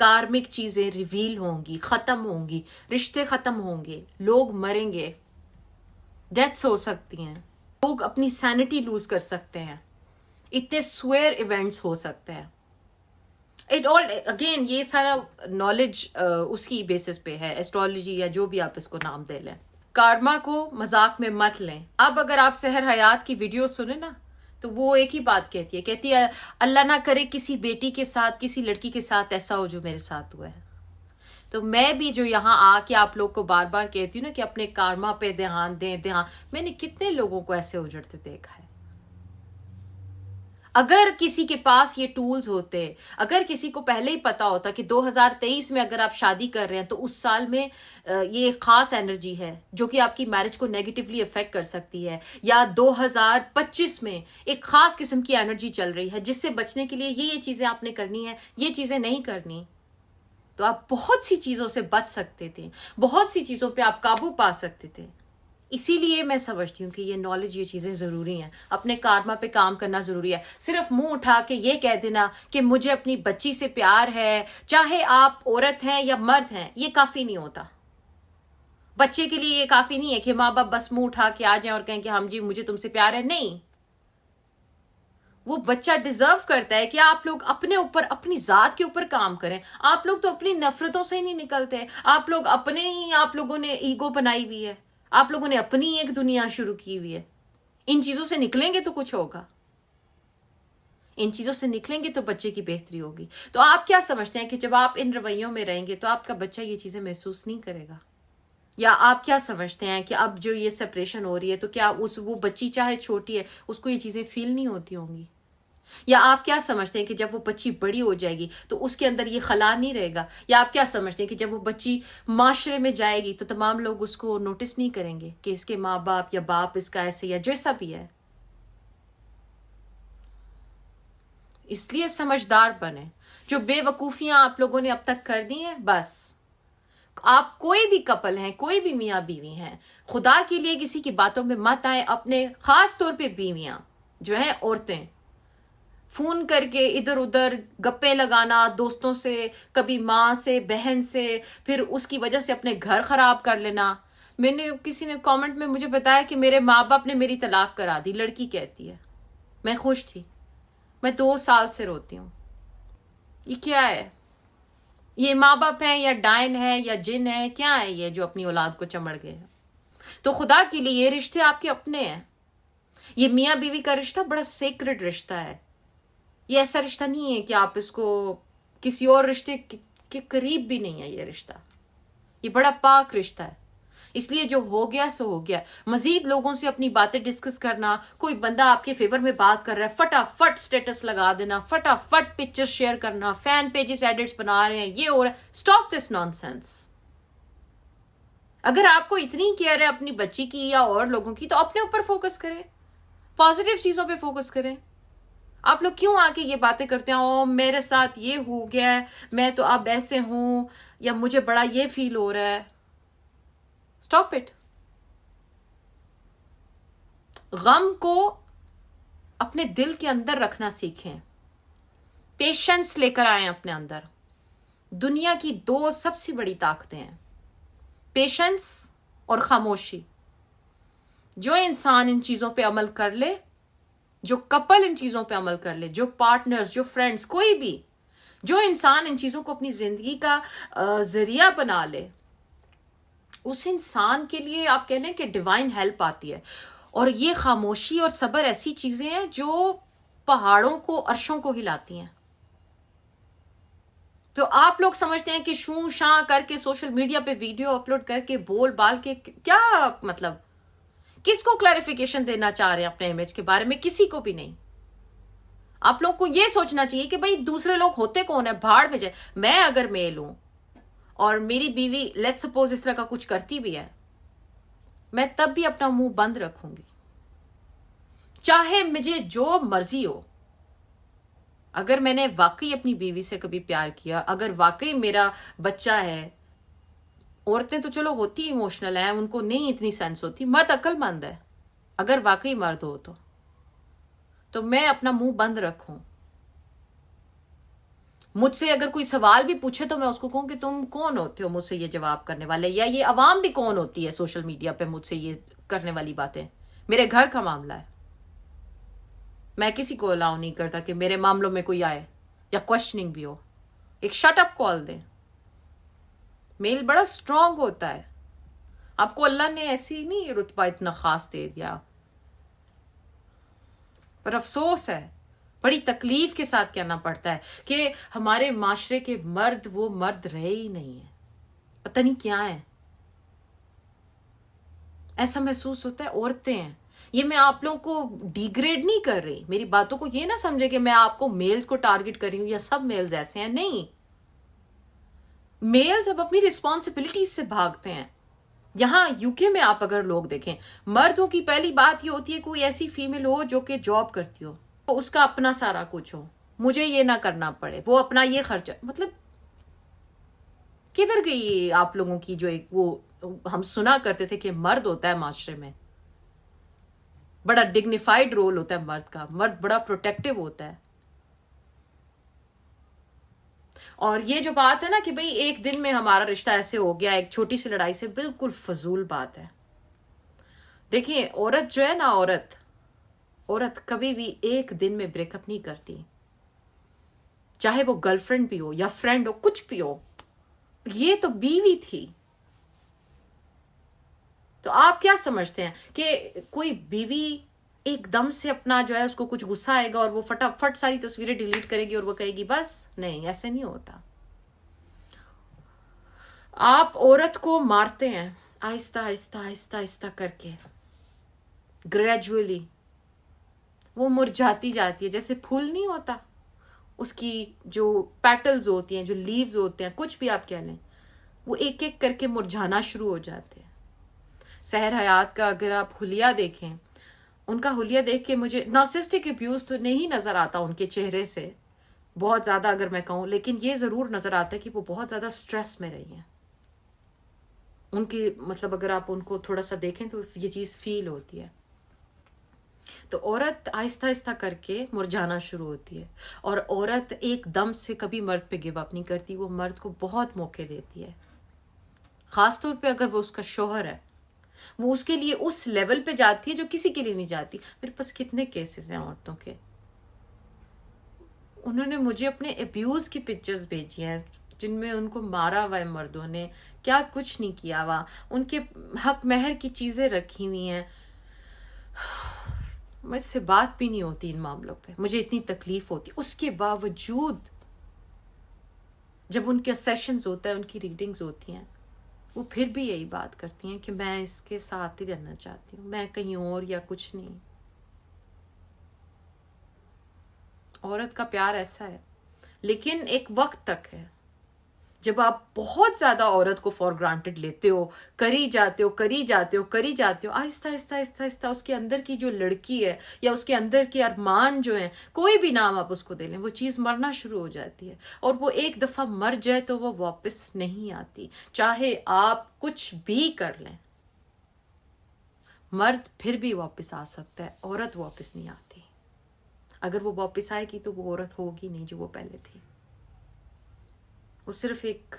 Cormick چیزیں reveal ہوں گی، ختم ہوں گی، رشتے ختم ہوں گے، لوگ مریں گے، ڈیتھس ہو سکتی ہیں، لوگ اپنی سینٹی لوز کر سکتے ہیں، اتنے سوئر ایونٹس ہو سکتے ہیں. اٹ آل اگین یہ سارا نالج اس کی بیسس پہ ہے، ایسٹرالوجی یا جو بھی آپ اس کو نام دے لیں. کارما کو مذاق میں مت لیں. اب اگر آپ سحر حیات کی ویڈیو سنیں نا تو وہ ایک ہی بات کہتی ہے اللہ نہ کرے کسی بیٹی کے ساتھ، کسی لڑکی کے ساتھ ایسا ہو جو میرے ساتھ ہوا ہے. تو میں بھی جو یہاں آ کے آپ لوگ کو بار بار کہتی ہوں نا کہ اپنے کارما پہ دھیان دیں. میں نے کتنے لوگوں کو ایسے اجڑتے دیکھا ہے. اگر کسی کے پاس یہ ٹولز ہوتے، اگر کسی کو پہلے ہی پتا ہوتا کہ 2023 میں اگر آپ شادی کر رہے ہیں تو اس سال میں یہ ایک خاص انرجی ہے جو کہ آپ کی میرج کو نیگیٹیولی افیکٹ کر سکتی ہے، یا 2025 میں ایک خاص قسم کی انرجی چل رہی ہے جس سے بچنے کے لیے یہ چیزیں آپ نے کرنی ہے، یہ چیزیں نہیں کرنی، تو آپ بہت سی چیزوں سے بچ سکتے تھے، بہت سی چیزوں پہ آپ قابو پا سکتے تھے. اسی لیے میں سمجھتی ہوں کہ یہ نالج، یہ چیزیں ضروری ہیں. اپنے کارما پہ کام کرنا ضروری ہے. صرف منہ اٹھا کے یہ کہہ دینا کہ مجھے اپنی بچی سے پیار ہے، چاہے آپ عورت ہیں یا مرد ہیں، یہ کافی نہیں ہوتا. بچے کے لیے یہ کافی نہیں ہے کہ ماں باپ بس منہ اٹھا کے آ جائیں اور کہیں کہ ہم جی مجھے تم سے پیار ہے. نہیں، وہ بچہ ڈیزرو کرتا ہے کہ آپ لوگ اپنے اوپر، اپنی ذات کے اوپر کام کریں. آپ لوگ تو اپنی نفرتوں سے ہی نہیں نکلتے. آپ لوگ اپنے ہی، آپ لوگوں نے ایگو بنائی ہوئی ہے، آپ لوگوں نے اپنی ایک دنیا شروع کی ہوئی ہے. ان چیزوں سے نکلیں گے تو کچھ ہوگا، ان چیزوں سے نکلیں گے تو بچے کی بہتری ہوگی. تو آپ کیا سمجھتے ہیں کہ جب آپ ان رویوں میں رہیں گے تو آپ کا بچہ یہ چیزیں محسوس نہیں کرے گا؟ یا آپ کیا سمجھتے ہیں کہ اب جو یہ سپریشن ہو رہی ہے تو کیا وہ بچی چاہے چھوٹی ہے اس کو یہ چیزیں فیل نہیں ہوتی ہوں گی؟ یا آپ کیا سمجھتے ہیں کہ جب وہ بچی بڑی ہو جائے گی تو اس کے اندر یہ خلا نہیں رہے گا؟ یا آپ کیا سمجھتے ہیں کہ جب وہ بچی معاشرے میں جائے گی تو تمام لوگ اس کو نوٹس نہیں کریں گے کہ اس کے ماں باپ یا باپ اس کا ایسے یا جیسا بھی ہے؟ اس لیے سمجھدار بنے. جو بے وقوفیاں آپ لوگوں نے اب تک کر دی ہیں، بس آپ کوئی بھی کپل ہیں، کوئی بھی میاں بیوی ہیں، خدا کے لیے کسی کی باتوں میں مت آئیں. اپنے خاص طور پہ بیویاں جو ہیں، عورتیں، فون کر کے ادھر ادھر گپے لگانا دوستوں سے، کبھی ماں سے، بہن سے، پھر اس کی وجہ سے اپنے گھر خراب کر لینا. میں نے کسی نے کامنٹ میں مجھے بتایا کہ میرے ماں باپ نے میری طلاق کرا دی. لڑکی کہتی ہے میں خوش تھی، میں 2 سال سے روتی ہوں. یہ کیا ہے؟ یہ ماں باپ ہیں یا ڈائن ہے یا جن ہے؟ کیا ہے یہ جو اپنی اولاد کو چمڑ گئے ہیں؟ تو خدا کے لیے یہ رشتے آپ کے اپنے ہیں. یہ میاں بیوی کا رشتہ بڑا سیکرڈ رشتہ ہے. یہ ایسا رشتہ نہیں ہے کہ آپ اس کو کسی اور رشتے کے قریب بھی نہیں ہے. یہ رشتہ، یہ بڑا پاک رشتہ ہے. اس لیے جو ہو گیا سو ہو گیا. مزید لوگوں سے اپنی باتیں ڈسکس کرنا، کوئی بندہ آپ کے فیور میں بات کر رہا ہے، فٹافٹ سٹیٹس لگا دینا، فٹافٹ پکچر شیئر کرنا، فین پیجز ایڈٹس بنا رہے ہیں، یہ ہو رہا ہے. Stop this naan sense. اگر آپ کو اتنی کیئر ہے اپنی بچی کی یا اور لوگوں کی تو اپنے اوپر فوکس کریں، پازیٹیو چیزوں پہ فوکس کریں. آپ لوگ کیوں آ کے یہ باتیں کرتے ہیں او میرے ساتھ یہ ہو گیا ہے، میں تو اب ایسے ہوں، یا مجھے بڑا یہ فیل ہو رہا ہے؟ Stop it. غم کو اپنے دل کے اندر رکھنا سیکھیں. پیشنس لے کر آئیں اپنے اندر. دنیا کی 2 سب سے بڑی طاقتیں ہیں، پیشنس اور خاموشی. جو انسان ان چیزوں پہ عمل کر لے، جو کپل ان چیزوں پہ عمل کر لے، جو پارٹنرز، جو فرینڈز، کوئی بھی جو انسان ان چیزوں کو اپنی زندگی کا ذریعہ بنا لے، اس انسان کے لیے آپ کہہ لیں کہ ڈیوائن ہیلپ آتی ہے. اور یہ خاموشی اور صبر ایسی چیزیں ہیں جو پہاڑوں کو، عرشوں کو ہلاتی ہیں. تو آپ لوگ سمجھتے ہیں کہ شوں شاں کر کے سوشل میڈیا پہ ویڈیو اپلوڈ کر کے بول بال کے کیا مطلب؟ کس کو کلیریفیکیشن دینا چاہ رہے ہیں اپنے امیج کے بارے میں؟ کسی کو بھی نہیں. آپ لوگ کو یہ سوچنا چاہیے کہ بھئی دوسرے لوگ ہوتے کون ہیں، بھاڑ میں جائے. میں اگر میل ہوں اور میری بیوی لیٹ سپوز اس طرح کا کچھ کرتی بھی ہے، میں تب بھی اپنا منہ بند رکھوں گی، چاہے مجھے جو مرضی ہو. اگر میں نے واقعی اپنی بیوی سے کبھی پیار کیا، اگر واقعی میرا بچہ ہے، عورتیں تو چلو ہوتی ایموشنل ہیں، ان کو نہیں اتنی سینس ہوتی، مرد عقل مند ہے. اگر واقعی مرد ہو تو میں اپنا منہ بند رکھوں. مجھ سے اگر کوئی سوال بھی پوچھے تو میں اس کو کہوں کہ تم کون ہوتے ہو مجھ سے یہ جواب کرنے والے, یا یہ عوام بھی کون ہوتی ہے سوشل میڈیا پہ مجھ سے یہ کرنے والی باتیں. میرے گھر کا معاملہ ہے, میں کسی کو الاؤ نہیں کرتا کہ میرے معاملوں میں کوئی آئے یا کوشچننگ بھی ہو. ایک شٹ اپ کال دیں. میل بڑا اسٹرانگ ہوتا ہے, آپ کو اللہ نے ایسی نہیں رتبہ اتنا خاص دے دیا. پر افسوس ہے, بڑی تکلیف کے ساتھ کہنا پڑتا ہے کہ ہمارے معاشرے کے مرد وہ مرد رہے ہی نہیں ہیں. پتہ نہیں کیا ہے, ایسا محسوس ہوتا ہے عورتیں ہیں. یہ میں آپ لوگوں کو ڈیگریڈ نہیں کر رہی, میری باتوں کو یہ نہ سمجھے کہ میں آپ کو میلز کو ٹارگٹ کر رہی ہوں یا سب میلز ایسے ہیں, نہیں. میلز اب اپنی رسپانسبلٹیز سے بھاگتے ہیں. یہاں یو کے میں آپ اگر لوگ دیکھیں, مردوں کی پہلی بات یہ ہوتی ہے کوئی ایسی فیمیل ہو جو کہ جاب کرتی ہو, اس کا اپنا سارا کچھ ہو, مجھے یہ نہ کرنا پڑے, وہ اپنا یہ خرچہ. مطلب کدھر گئی آپ لوگوں کی جو ایک وہ ہم سنا کرتے تھے کہ مرد ہوتا ہے معاشرے میں بڑا ڈگنیفائڈ رول ہوتا ہے مرد کا, مرد بڑا پروٹیکٹیو ہوتا ہے. اور یہ جو بات ہے نا کہ بھئی ایک دن میں ہمارا رشتہ ایسے ہو گیا ایک چھوٹی سی لڑائی سے, بالکل فضول بات ہے. دیکھیں عورت جو ہے نا, عورت کبھی بھی ایک دن میں بریک اپ نہیں کرتی, چاہے وہ گرل فرینڈ بھی ہو یا فرینڈ ہو, کچھ بھی ہو. یہ تو بیوی تھی. تو آپ کیا سمجھتے ہیں کہ کوئی بیوی ایک دم سے اپنا جو ہے اس کو کچھ غصہ آئے گا اور وہ فٹافٹ ساری تصویریں ڈیلیٹ کرے گی اور وہ کہے گی بس؟ نہیں, ایسے نہیں ہوتا. آپ عورت کو مارتے ہیں آہستہ آہستہ آہستہ آہستہ کر کے, گریجولی وہ مرجھاتی جاتی ہے. جیسے پھول نہیں ہوتا, اس کی جو پیٹلز ہوتی ہیں, جو لیوز ہوتے ہیں, کچھ بھی آپ کہہ لیں, وہ ایک ایک کر کے مرجھانا شروع ہو جاتے ہیں. سحر حیات کا اگر آپ حلیہ دیکھیں, ان کا حلیہ دیکھ کے مجھے نارسسٹک ابیوز تو نہیں نظر آتا ان کے چہرے سے بہت زیادہ اگر میں کہوں, لیکن یہ ضرور نظر آتا ہے کہ وہ بہت زیادہ سٹریس میں رہی ہیں. ان کی مطلب اگر آپ ان کو تھوڑا سا دیکھیں تو یہ چیز فیل ہوتی ہے. تو عورت آہستہ آہستہ کر کے مرجھانا شروع ہوتی ہے, اور عورت ایک دم سے کبھی مرد پہ گیو اپ نہیں کرتی. وہ مرد کو بہت موقع دیتی ہے, خاص طور پہ اگر وہ اس کا شوہر ہے. وہ اس کے لیے اس لیول پہ جاتی ہے جو کسی کے لیے نہیں جاتی. میرے پاس کتنے کیسز ہیں عورتوں کے, انہوں نے مجھے اپنے ابیوز کی پکچرز بھیجی ہیں جن میں ان کو مارا ہوا ہے مردوں نے, کیا کچھ نہیں کیا ہوا, ان کے حق مہر کی چیزیں رکھی ہوئی ہیں. مجھ سے بات بھی نہیں ہوتی ان معاملوں پہ, مجھے اتنی تکلیف ہوتی. اس کے باوجود جب ان کے سیشنز ہوتا ہے, ان کی ریڈنگز ہوتی ہیں, وہ پھر بھی یہی بات کرتی ہیں کہ میں اس کے ساتھ ہی رہنا چاہتی ہوں, میں کہیں اور یا کچھ نہیں. عورت کا پیار ایسا ہے, لیکن ایک وقت تک ہے. جب آپ بہت زیادہ عورت کو فار گرانٹیڈ لیتے ہو, کری جاتے ہو, آہستہ آہستہ آہستہ آہستہ اس کے اندر کی جو لڑکی ہے یا اس کے اندر کے ارمان جو ہیں, کوئی بھی نام آپ اس کو دے لیں, وہ چیز مرنا شروع ہو جاتی ہے. اور وہ ایک دفعہ مر جائے تو وہ واپس نہیں آتی, چاہے آپ کچھ بھی کر لیں. مرد پھر بھی واپس آ سکتا ہے, عورت واپس نہیں آتی. اگر وہ واپس آئے گی تو وہ عورت ہوگی نہیں جو وہ پہلے تھی. وہ صرف ایک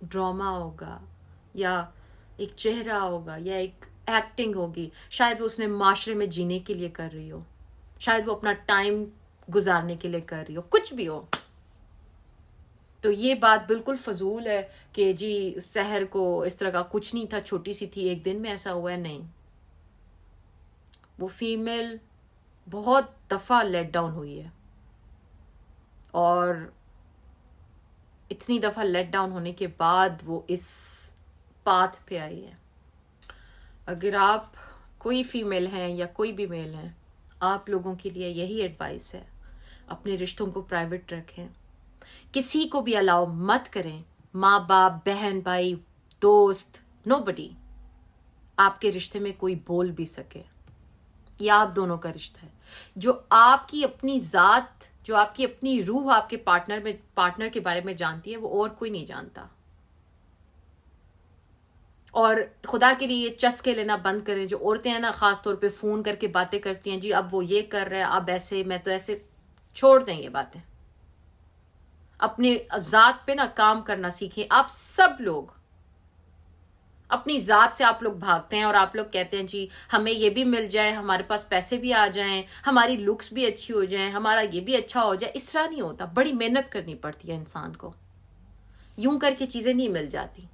ڈرامہ ہوگا یا ایک چہرہ ہوگا یا ایک ایکٹنگ ہوگی. شاید وہ اس نے معاشرے میں جینے کے لیے کر رہی ہو, شاید وہ اپنا ٹائم گزارنے کے لیے کر رہی ہو, کچھ بھی ہو. تو یہ بات بالکل فضول ہے کہ جی سحر کو اس طرح کا کچھ نہیں تھا, چھوٹی سی تھی, ایک دن میں ایسا ہوا ہے. نہیں, وہ فیمیل بہت دفعہ لیٹ ڈاؤن ہوئی ہے, اور اتنی دفعہ لیٹ ڈاؤن ہونے کے بعد وہ اس پاتھ پہ آئی ہے. اگر آپ کوئی فیمیل ہیں یا کوئی بھی میل ہیں, آپ لوگوں کے لیے یہی ایڈوائس ہے, اپنے رشتوں کو پرائیویٹ رکھیں, کسی کو بھی الاؤ مت کریں, ماں باپ, بہن بھائی, دوست, نوبڈی آپ کے رشتے میں کوئی بول بھی سکے. یہ آپ دونوں کا رشتہ ہے. جو آپ کی اپنی ذات, جو آپ کی اپنی روح آپ کے پارٹنر کے بارے میں جانتی ہے, وہ اور کوئی نہیں جانتا. اور خدا کے لیے یہ چسکے لینا بند کریں. جو عورتیں ہیں نا, خاص طور پہ فون کر کے باتیں کرتی ہیں, جی اب وہ یہ کر رہا ہے, اب ایسے, میں تو ایسے, چھوڑ دیں یہ باتیں. اپنے ذات پہ نا کام کرنا سیکھیں. آپ سب لوگ اپنی ذات سے آپ لوگ بھاگتے ہیں اور آپ لوگ کہتے ہیں جی ہمیں یہ بھی مل جائے, ہمارے پاس پیسے بھی آ جائیں, ہماری لکس بھی اچھی ہو جائیں, ہمارا یہ بھی اچھا ہو جائے. اس طرح نہیں ہوتا, بڑی محنت کرنی پڑتی ہے انسان کو, یوں کر کے چیزیں نہیں مل جاتی.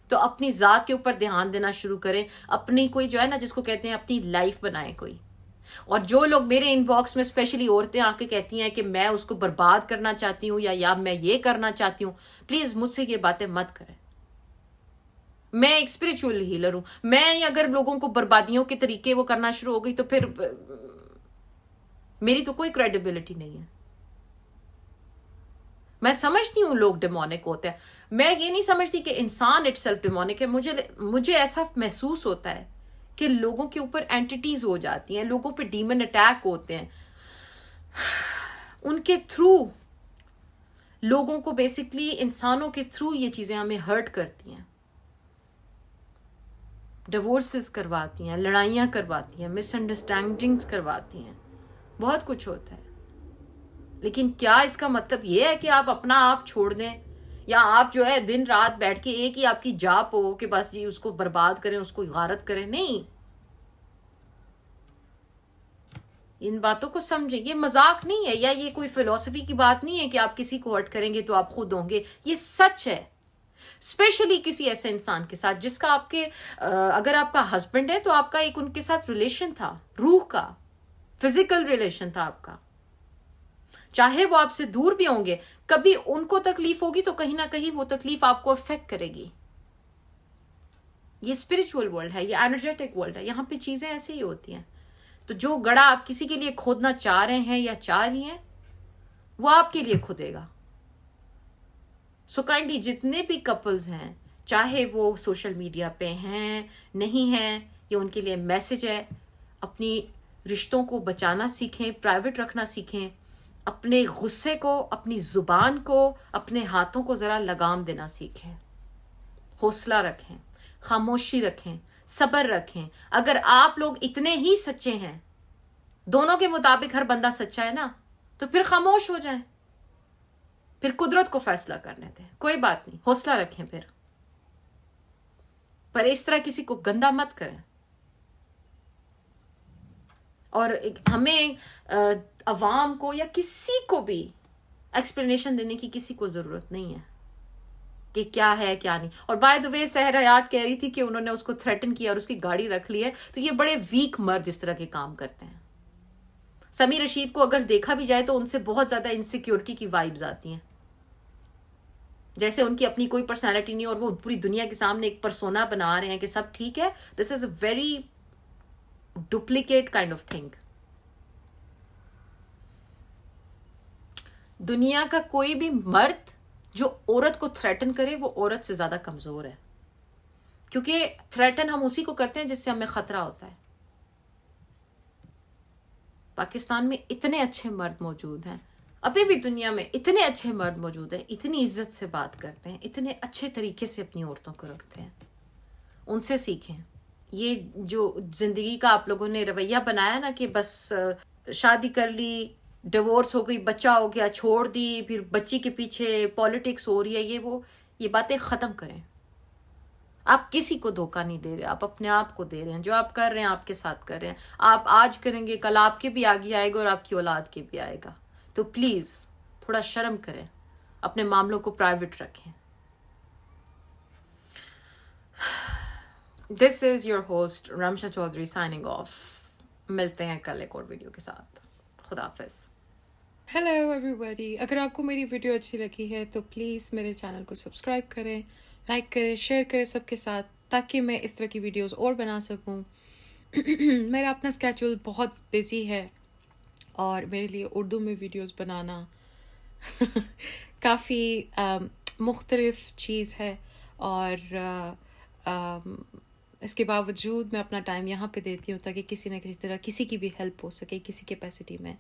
تو اپنی ذات کے اوپر دھیان دینا شروع کریں, اپنی کوئی جو ہے نا جس کو کہتے ہیں اپنی لائف بنائیں کوئی. اور جو لوگ میرے ان باکس میں اسپیشلی عورتیں آ کے کہتی ہیں کہ میں اس کو برباد کرنا چاہتی ہوں یا میں یہ کرنا چاہتی ہوں, پلیز مجھ سے یہ باتیں مت کریں. میں ایک اسپرچل ہیلر ہوں. میں اگر لوگوں کو بربادیوں کے طریقے وہ کرنا شروع ہو گئی تو پھر میری تو کوئی کریڈیبلٹی نہیں ہے. میں سمجھتی ہوں لوگ ڈیمونک ہوتے ہیں, میں یہ نہیں سمجھتی کہ انسان اٹ سیلف ڈیمونک ہے. مجھے ایسا محسوس ہوتا ہے کہ لوگوں کے اوپر اینٹیٹیز ہو جاتی ہیں, لوگوں پہ ڈیمن اٹیک ہوتے ہیں, ان کے تھرو لوگوں کو بیسکلی انسانوں کے تھرو یہ چیزیں ہمیں ہرٹ کرتی ہیں, ڈیورسز کرواتی ہیں, لڑائیاں کرواتی ہیں, مس انڈرسٹینڈنگز کرواتی ہیں, بہت کچھ ہوتا ہے. لیکن کیا اس کا مطلب یہ ہے کہ آپ اپنا آپ چھوڑ دیں, یا آپ جو ہے دن رات بیٹھ کے ایک ہی آپ کی جاپ ہو کہ بس جی اس کو برباد کریں, اس کو غارت کریں؟ نہیں, ان باتوں کو سمجھیں. یہ مذاق نہیں ہے, یا یہ کوئی فلسفی کی بات نہیں ہے کہ آپ کسی کو ہرٹ کریں گے تو آپ خود ہوں گے. یہ سچ ہے, اسپیشلی کسی ایسے انسان کے ساتھ جس کا آپ کے اگر آپ کا ہسبینڈ ہے تو آپ کا ایک ان کے ساتھ ریلیشن تھا, روح کا, فزیکل ریلیشن تھا آپ کا. چاہے وہ آپ سے دور بھی ہوں گے, کبھی ان کو تکلیف ہوگی تو کہیں نہ کہیں وہ تکلیف آپ کو افیکٹ کرے گی. یہ اسپرچل ورلڈ ہے, یہ انرجیٹک ورلڈ ہے, یہاں پہ چیزیں ایسے ہی ہوتی ہیں. تو جو گڑھا آپ کسی کے لیے کھودنا چاہ رہے ہیں یا چاہ رہی ہیں وہ آپ کے لیے کھودے گا. سو کائنڈلی جتنے بھی کپلز ہیں, چاہے وہ سوشل میڈیا پہ ہیں نہیں ہیں, یہ ان کے لیے میسج ہے, اپنی رشتوں کو بچانا سیکھیں, پرائیویٹ رکھنا سیکھیں, اپنے غصے کو, اپنی زبان کو, اپنے ہاتھوں کو ذرا لگام دینا سیکھیں, حوصلہ رکھیں, خاموشی رکھیں, صبر رکھیں. اگر آپ لوگ اتنے ہی سچے ہیں, دونوں کے مطابق ہر بندہ سچا ہے نا, تو پھر خاموش ہو جائیں, پھر قدرت کو فیصلہ کرنے دیں, کوئی بات نہیں, حوصلہ رکھیں پھر. پر اس طرح کسی کو گندا مت کریں. اور ہمیں عوام کو یا کسی کو بھی ایکسپلینیشن دینے کی کسی کو ضرورت نہیں ہے کہ کیا ہے کیا نہیں. اور بائی دا وے سحر حیات کہہ رہی تھی کہ انہوں نے اس کو تھریٹن کیا اور اس کی گاڑی رکھ لی ہے, تو یہ بڑے ویک مرد اس طرح کے کام کرتے ہیں. سمیع رشید کو اگر دیکھا بھی جائے تو ان سے بہت زیادہ انسیکیورٹی کی وائبز آتی ہیں, جیسے ان کی اپنی کوئی پرسنالٹی نہیں اور وہ پوری دنیا کے سامنے ایک پرسونا بنا رہے ہیں کہ سب ٹھیک ہے. This is a very duplicate kind of thing. دنیا کا کوئی بھی مرد جو عورت کو تھریٹن کرے وہ عورت سے زیادہ کمزور ہے, کیونکہ تھریٹن ہم اسی کو کرتے ہیں جس سے ہمیں خطرہ ہوتا ہے. پاکستان میں اتنے اچھے مرد موجود ہیں, ابھی بھی دنیا میں اتنے اچھے مرد موجود ہیں, اتنی عزت سے بات کرتے ہیں, اتنے اچھے طریقے سے اپنی عورتوں کو رکھتے ہیں. ان سے سیکھیں. یہ جو زندگی کا آپ لوگوں نے رویہ بنایا نا کہ بس شادی کر لی, ڈیورس ہو گئی, بچہ ہو گیا, چھوڑ دی, پھر بچی کے پیچھے پالیٹکس ہو رہی ہے, یہ باتیں ختم کریں. آپ کسی کو دھوکہ نہیں دے رہے, آپ اپنے آپ کو دے رہے ہیں. جو آپ کر رہے ہیں آپ کے ساتھ کر رہے ہیں, آپ آج کریں گے کل آپ کے بھی آگے آئے گا اور آپ کی اولاد کے بھی آئے گا. تو پلیز تھوڑا شرم کریں, اپنے معاملوں کو پرائیویٹ رکھیں. This is your host Rimsha Chaudhry signing off. ملتے ہیں کل ایک اور ویڈیو کے ساتھ. خدا حافظ. ہیلو ایوری بڈی. اگر آپ کو میری ویڈیو اچھی لگی ہے تو پلیز میرے چینل کو سبسکرائب کریں, لائک کریں, شیئر کریں سب کے ساتھ, تاکہ میں اس طرح کی ویڈیوز اور بنا سکوں. میرا اپنا اسکیجول بہت بزی ہے اور میرے لیے اردو میں ویڈیوز بنانا کافی مختلف چیز ہے, اور اس کے باوجود میں اپنا ٹائم یہاں پہ دیتی ہوں تاکہ کسی نہ کسی طرح کسی کی بھی ہیلپ ہو سکے کسی کیپیسٹی میں.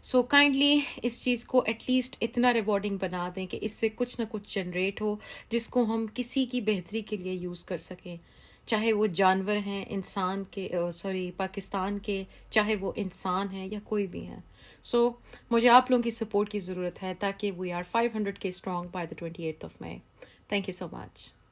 سو کائنڈلی اس چیز کو ایٹ لیسٹ اتنا ریوارڈنگ بنا دیں کہ اس سے کچھ نہ کچھ جنریٹ ہو جس کو ہم کسی کی بہتری کے لیے یوز کر سکیں. چاہے وہ جانور ہیں، انسان کے پاکستان کے، چاہے وہ انسان ہیں یا کوئی بھی ہیں. سو مجھے آپ لوگوں کی سپورٹ کی ضرورت ہے تاکہ we are 500K strong by the 28th of May. Thank you so much.